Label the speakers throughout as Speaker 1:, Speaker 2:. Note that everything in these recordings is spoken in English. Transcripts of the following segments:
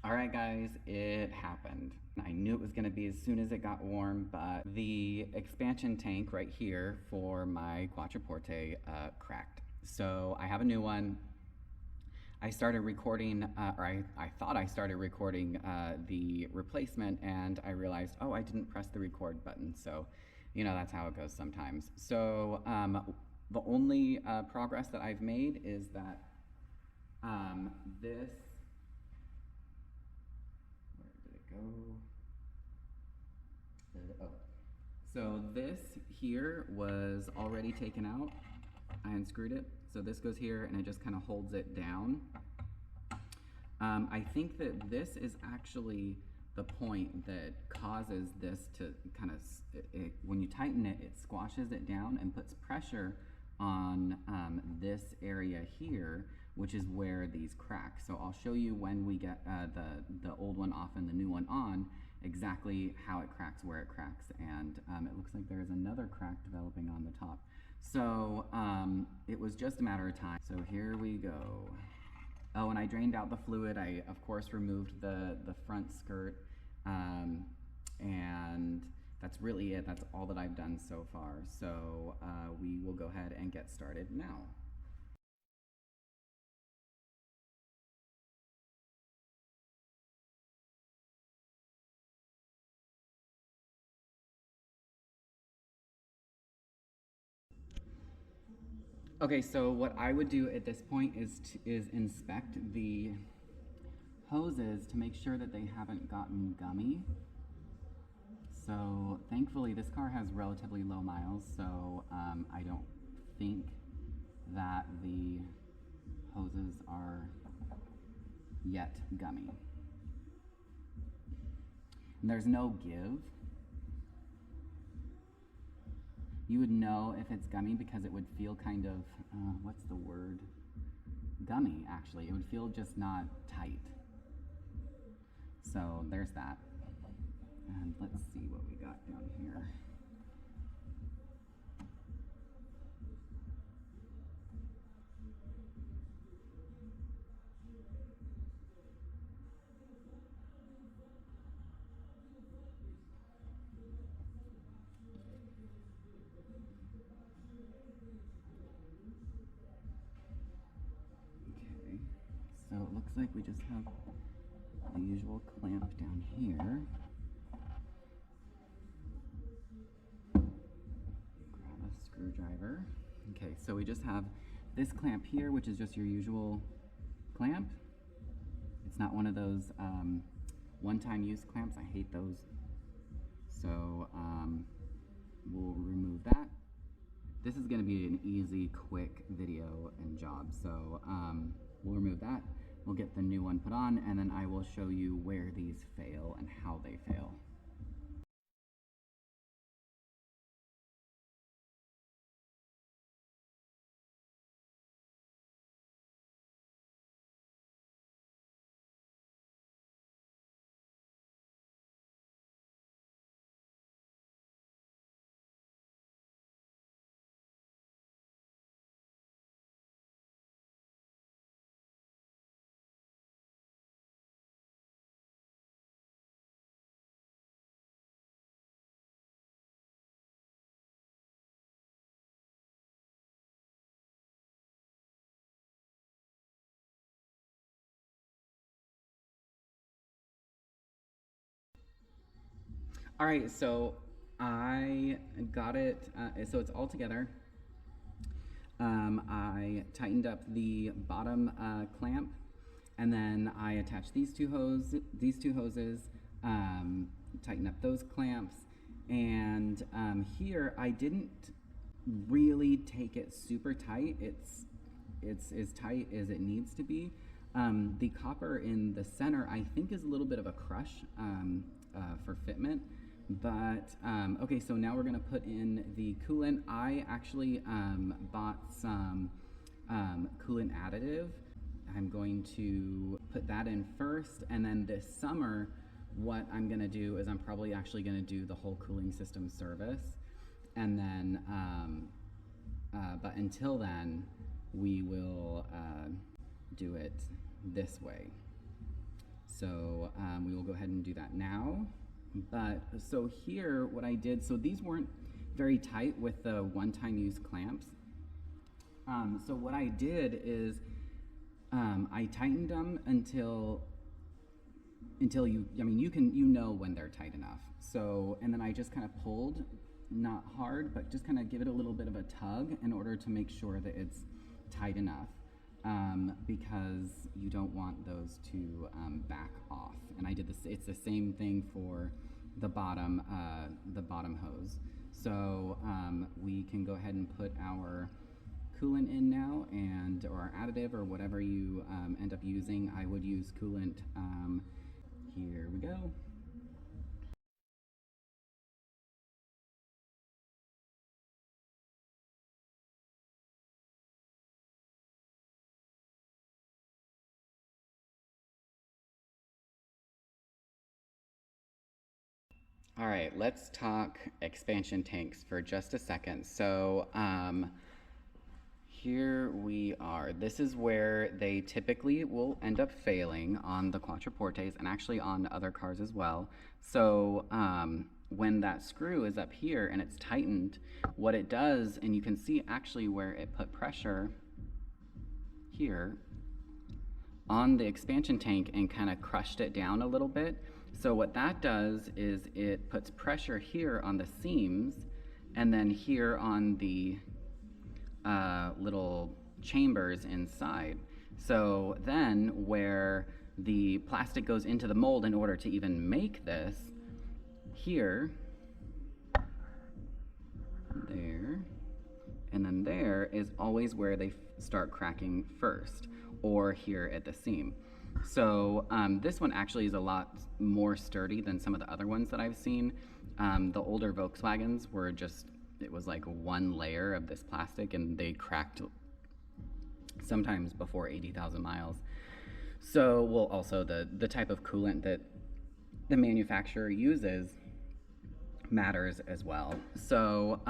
Speaker 1: All right, guys, it happened. I knew it was going to be as soon as it got warm, but the expansion tank right here for my Quattroporte cracked. So I have a new one. I started recording, or I thought I started recording the replacement, and I realized, oh, I didn't press the record button. So, that's how it goes sometimes. So the only progress that I've made is that this, where did it go? Oh. So this here was already taken out. I unscrewed it. So this goes here and it just kind of holds it down. I think that this is actually the point that causes this to kind of, when you tighten it, it squashes it down and puts pressure on this area here, which is where these crack. So I'll show you when we get the old one off and the new one on, exactly how it cracks, where it cracks, and it looks like there's another crack developing on the top. So it was just a matter of time. So here we go. Oh, and I drained out the fluid. I, of course, removed the front skirt, and that's really it. That's all that I've done so far. So we will go ahead and get started now. Okay, so what I would do at this point is inspect the hoses to make sure that they haven't gotten gummy. So thankfully this car has relatively low miles, so I don't think that the hoses are yet gummy. And there's no give. You would know if it's gummy because it would feel kind of, what's the word? Gummy, actually. It would feel just not tight. So there's that. And let's see what we got down here. Okay, so it looks like we just have the usual clamp down here. Grab a screwdriver. Okay, so we just have this clamp here, which is just your usual clamp. It's not one of those one-time use clamps. I hate those. So we'll remove that. This is going to be an easy, quick video and job. So we'll remove that. We'll get the new one put on, and then I will show you where these fail and how they fail. All right, so I got it, so it's all together. I tightened up the bottom clamp, and then I attached these two hoses, tighten up those clamps, and here I didn't really take it super tight. It's as tight as it needs to be. The copper in the center, I think, is a little bit of a crush for fitment. But okay, so now we're gonna put in the coolant. I actually bought some coolant additive. I'm going to put that in first, and then this summer, what I'm gonna do is I'm probably actually gonna do the whole cooling system service, and then, but until then, we will do it this way. So we will go ahead and do that now. But so here, what I did, so these weren't very tight with the one-time use clamps. So what I did is I tightened them until you, I mean, you know when they're tight enough. So, and then I just kind of pulled, not hard, but just kind of give it a little bit of a tug in order to make sure that it's tight enough, because you don't want those to back off. And I did this, it's the same thing for the bottom hose. So we can go ahead and put our coolant in now, and or additive or whatever you end up using. I would use coolant. Here we go. All right, let's talk expansion tanks for just a second. So here we are. This is where they typically will end up failing on the Quattroportes and actually on other cars as well. So when that screw is up here and it's tightened, what it does, and you can see actually where it put pressure here on the expansion tank and kind of crushed it down a little bit. So what that does is it puts pressure here on the seams and then here on the little chambers inside. So then where the plastic goes into the mold in order to even make this, here, there, and then there is always where they start cracking first, or here at the seam. So this one actually is a lot more sturdy than some of the other ones that I've seen. The older Volkswagens were just, it was like one layer of this plastic and they cracked sometimes before 80,000 miles. So, well, also the type of coolant that the manufacturer uses matters as well. So,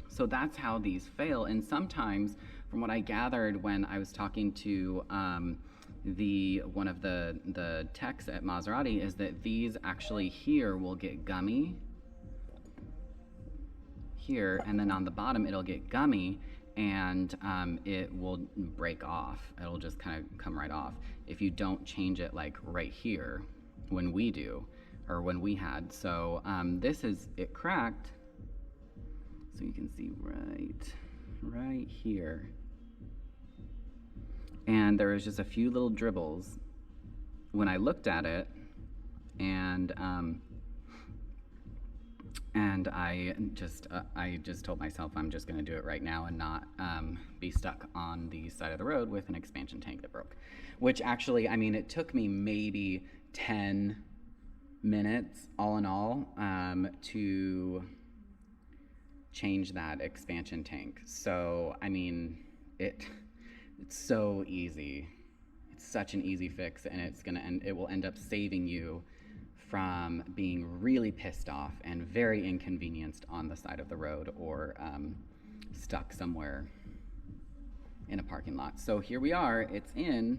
Speaker 1: so that's how these fail. And sometimes, from what I gathered when I was talking to one of the techs at Maserati, is that these actually here will get gummy here, and then on the bottom it'll get gummy and it will break off. It'll just kind of come right off if you don't change it like right here when we do, or when we had. So this is, it cracked, so you can see right here. And there was just a few little dribbles when I looked at it, and I just told myself I'm just going to do it right now and not be stuck on the side of the road with an expansion tank that broke. Which actually, I mean, it took me maybe 10 minutes all in all to change that expansion tank. So, I mean, it's so easy. It's such an easy fix, and it will end up saving you from being really pissed off and very inconvenienced on the side of the road, or stuck somewhere in a parking lot. So here we are, it's in.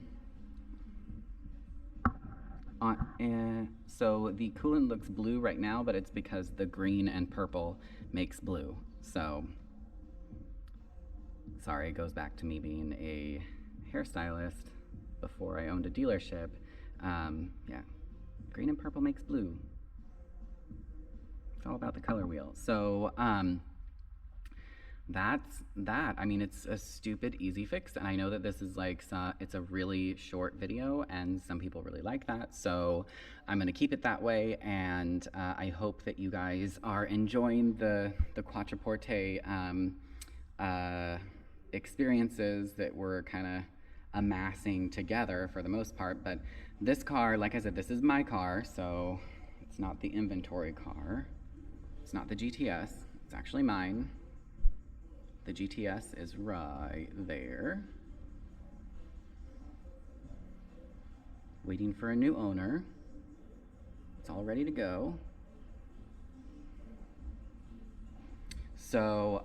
Speaker 1: So the coolant looks blue right now, but it's because the green and purple makes blue. So, sorry, it goes back to me being a hairstylist before I owned a dealership. Yeah. Green and purple makes blue. It's all about the color wheel. So that's that. I mean, it's a stupid easy fix, and I know that this is like, it's a really short video, and some people really like that. So I'm gonna keep it that way, and I hope that you guys are enjoying the Quattroporte experiences that we're kind of amassing together for the most part. But this car, like I said, this is my car, so it's not the inventory car. It's not the GTS, it's actually mine. The GTS is right there, waiting for a new owner. It's all ready to go. So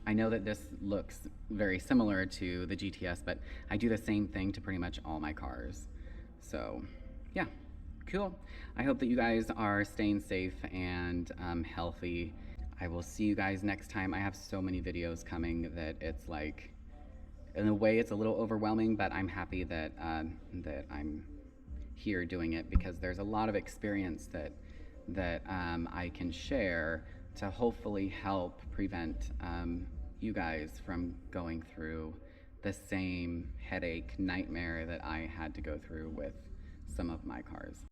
Speaker 1: I know that this looks very similar to the GTS, but I do the same thing to pretty much all my cars. So, yeah, cool. I hope that you guys are staying safe and healthy. I will see you guys next time. I have so many videos coming that it's like, in a way, it's a little overwhelming, but I'm happy that that I'm here doing it because there's a lot of experience that I can share to hopefully help prevent you guys from going through the same headache nightmare that I had to go through with some of my cars.